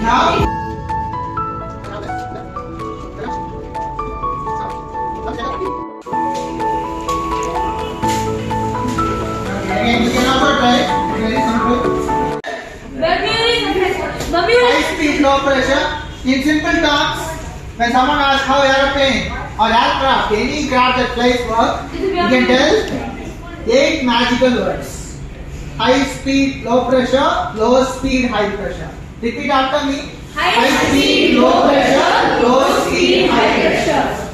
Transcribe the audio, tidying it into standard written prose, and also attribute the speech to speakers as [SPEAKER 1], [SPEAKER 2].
[SPEAKER 1] Now. Again, you can also try. Very simple. High speed, low pressure. In simple terms, when someone asks how aeroplane or aircraft, any craft that flies work, you can tell 8 magical words. High speed, low pressure, low speed, high pressure. Repeat after me.
[SPEAKER 2] High speed, low pressure, low speed, high pressure.